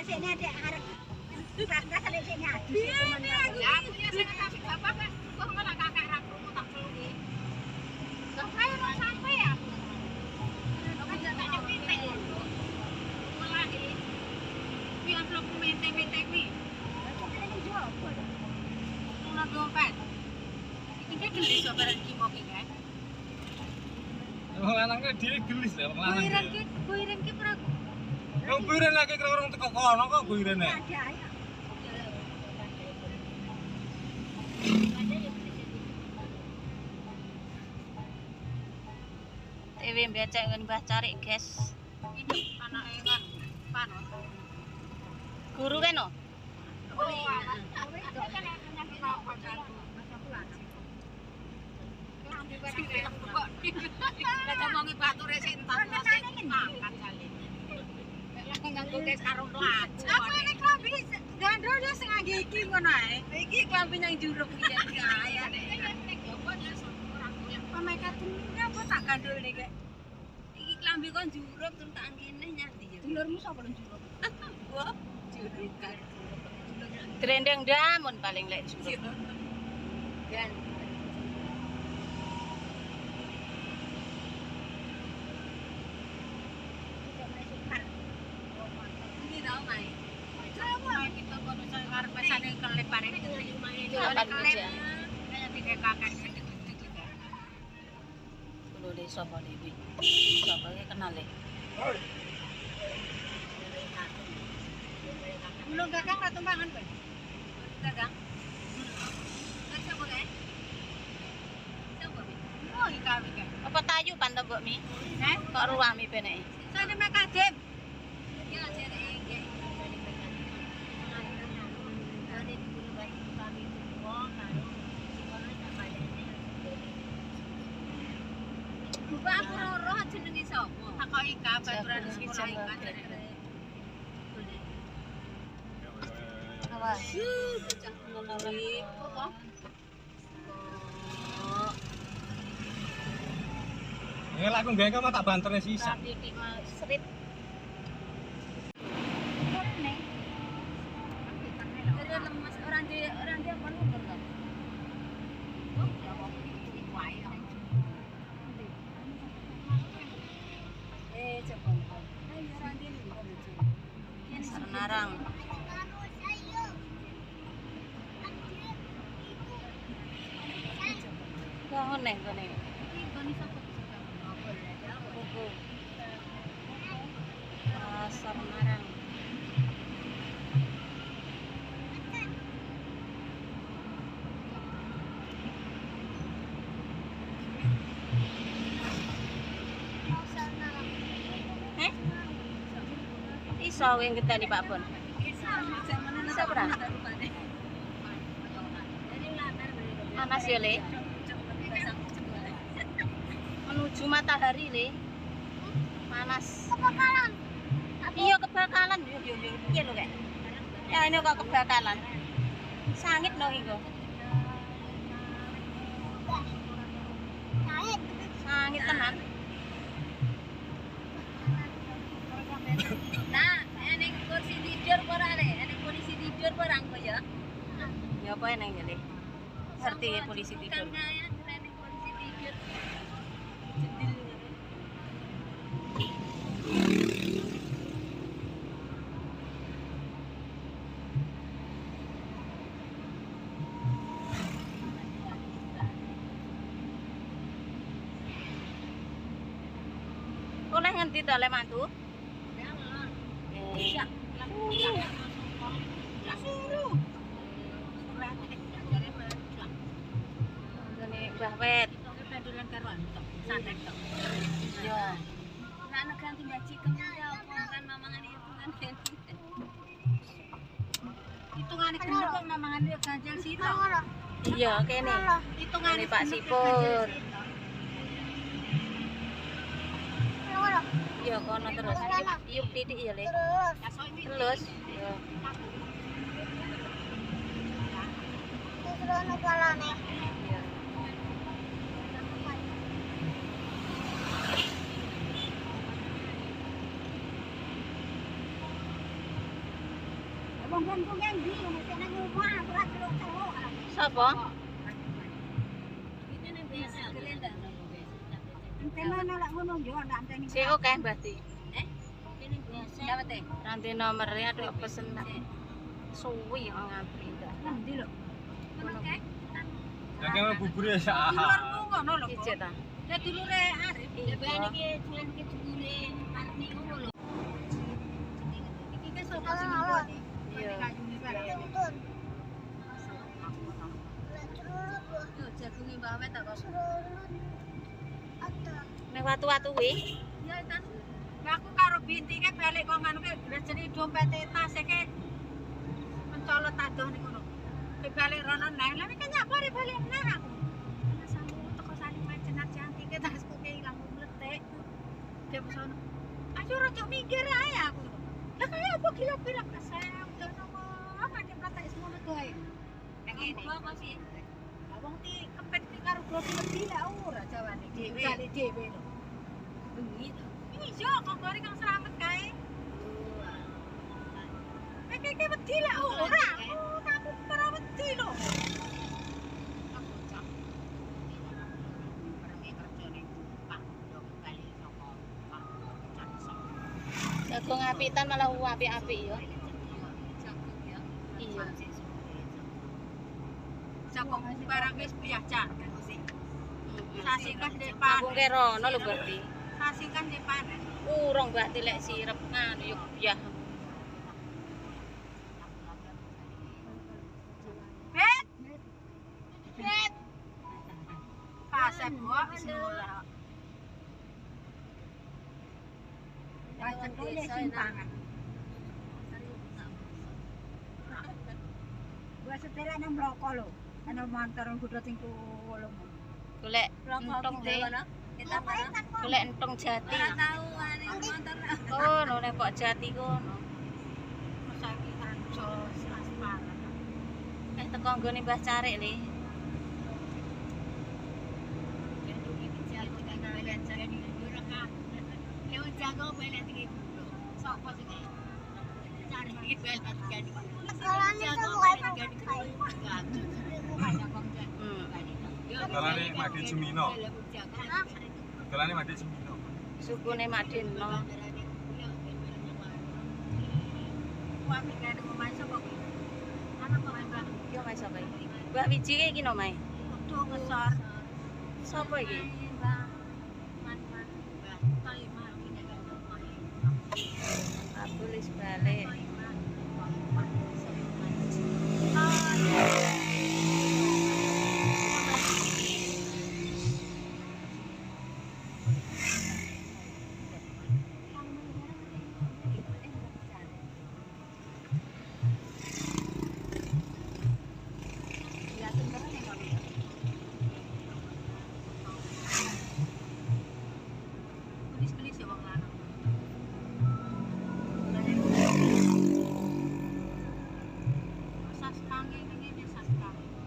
sini ada arek. Enggak kali sini ada. Ya, dia saya kasih bapak kan. Kok malah kakak ra krungu tak pelungi. Kok kaya mau sampai ya? Kok enggak ada pitik. Mulai. Pi amplop mente-mente pi. Kok kene jual apa? Ora dompet. Iki gede sobaran ki mau ki kan. Wong lanang ki dhewe gelis lho wong lanang. Kuiren ki pra. Wong kuiren lagi kira orang teko kono kok kuiren e. Dewe becek ngen Mbah cari, guys. Ini anake kan panut. Guru kan no? Ngomongi bature sintas makan kali. Nganggo kes karo kelas. Apa nek klambi gandol yo sing ngangge iki ngono ae. Iki klambi nang juruk iki kaya nek. Pameka temen apa tak gandol nek. Iki klambi kon juruk terus tak ngene nyandi yo. Dulurmu sapa nang juruk? Gua juruk kan. Trendeng damun paling lek juruk. Dan ini tau mai. Coba kita kono arep pesane kelip bareng itu lumayan. Kapan meja? Kayak tiga kakak gitu. Kulo le sapa iki? Sapa iki kenal le? Belum gagang ra tumbangan, Pak. Gagang. Siapa kae? Siapa mi? Oh, ikawi kae. Apa tayu panto mbok mi? Kok ruwah mi peneke? Sane mek kadem. Ya jere iki. Ane diburu batu kami semua karo sikono sapadane. Buka aku roh jenenge sapa? Takok Ika baturan sekolah Ika jare. Awas. Bocah ngono iki. Apa? Ya lek aku gawe kok tak banterne sisa. Tapi iki mah srit. Dari lemas orang dia apa nunggu kan? Oh, ya mau ini wae. Coba. Ayo orang dia nih. Sarnarang. Bangun neng kene. Ini sapa bisa apa ya? Buku. Sarnarang. Iso wing getani Pak Bon. Bisa berapa? Panas ya le. Menuju matahari le. Panas. Kebakaran. Iya kebakaran. Yo piye lho kek. Ya ini kok kebakaran. Sangit no iku. Sangit tenan. Nah, ini kursi tidur ora le, ini polisi tidur barang kok ya. Ya apa nang ngene. Serti polisi tidur. Kaya ini polisi tidur. Jedil. Oleh ngendi to le mantu? Iya. Suruh. Ngene Mbah Wet. Pendulan karo anu santet tok. Iya. Nek ganti baji kemudian apa kan mamangan itu kan. Hitungane bener kok mamangan yo ganjel sito. Iya kene. Hitungane Pak Sipur. Iya kono terus. Yuk titik ya le. Terus. Iya. Terus palane. Iya. Wong-wongku kan ndi ngono sik nang omah aku ora celuk-celuk. Sapa? Entene lek ngono yo ndak enteni. Sik oke berarti. Dapat teh. Nanti nomornya ada pesen suwi yang ngantri ndak. Ndi lho. Ngono kae. Yang kene bubur ya sak. Dulurku ngono lho. Ije ta. Ya dulure Arif. Iya. Julen iki dulure Arif ngono lho. Iki ke sapa sing ngene? Iya. Yo jagunge Mbak Awet tak kok. Ning watu-watu kuwi. Ya tas. Aku karo binti ke balik kok nganu ke jenenge dompet tas ke mencolot adoh niku lho. Ke balik rono neh. Lah nek nyapare balik neh aku. Sama teko sani macenan cantik ke tasku ke ilang mletek. Dia pesono. Ayo rada mikir ae aku. Lah kaya apa gila-gila kesel udah nopo. Apa nek kata semono doe. Ngene. Apa sih? Wong ti kepet ki karo global gila ora jawane dhewe. Kali dhewe lho. Bengi to. Iya, kok goreng kang selamat kae. Kayak wedi lah ora. Kamu ora wedi lho. Aku cak. Pergi kerja ning Pak, yo kali saka Pak. Jagung apitan malah apik-apik yo. Jagung ya. Iya. Jagung barang wis biasa kan sih. Sasikan di Aku panen. ke rono lho berarti. Sasikan di panen. Urung berarti lek sirep nganu yo biah. Bet. Bet. Pasep kok semula. Pasep dole simpangan. Gua setelah nang bloko lho. Ana montor kudu tingku lho. Golek entung deh. Kita mana? Golek entung jati. Ora tahu ane montor. Oh, no nek kok jati kono. Saiki ancos aspal. Teko nggone Mbah Carik le. Dalane Madi Jemino. Dalane Madi Jemino. Sukune Madino. Yo mae sapa iki? Mbah Wiji iki no mae. Kudu ngesor. Sapa iki? Abulis balik.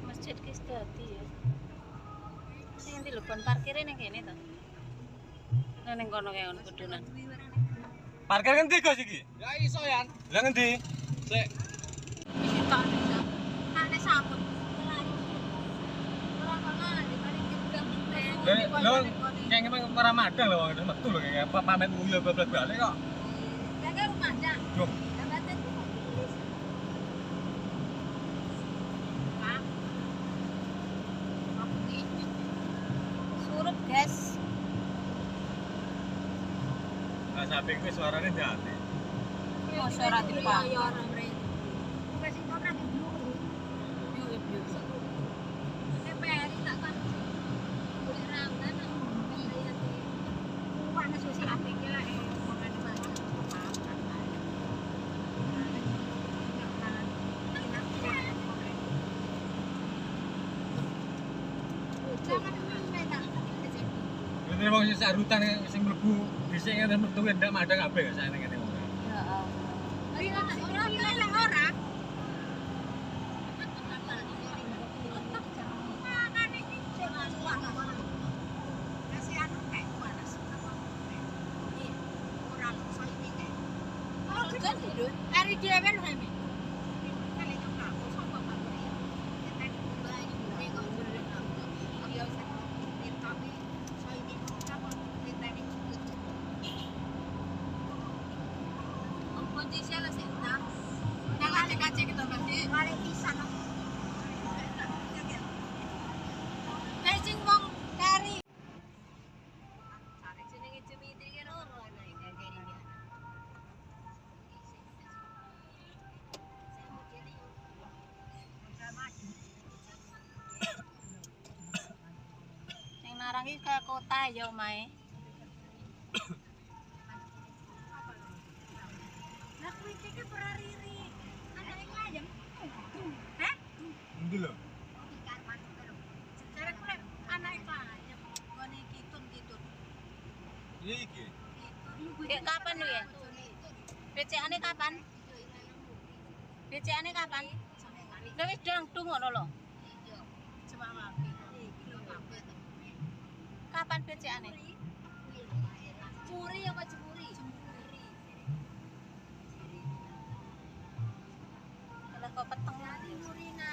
Masjid ki dadi ya. Sing endi lho kon parkire ning kene to. Nang ning kono kae ono kudunan. Parkir ngendi Gus iki? Ya iso ya. Lah ngendi? Sik. Lho, kayak memang para madang lho, wong metu lho kayak pamit nguyu balik kok. Yo. Surup, guys. Lah sampe kuwi suarane ndate. Oh, suara timpang. Ini wong sing sak rutan sing mlebu dhisik ngene metu ndak madang kabeh gak sakjane ngene wong. Ya Allah. Hari dhewe lho Hemi. ke kota ya omae. Lah kuwi iki perariri. Anake ngayem. Hah? Endi lho? Ikan manuk lho. Jare kuwi anake ngayem. Ngene kitun-kitun. Iya iki. Dek kapan lu ya? BCA-ne kapan? BCA-ne kapan? Lah wis dangdung ngono lho. Iya. Cuma wae. Iki lho kabeh to. Kapan BCA-ne? Curi apa cemuri? Cemuri. Lah kok peteng. Jadi murina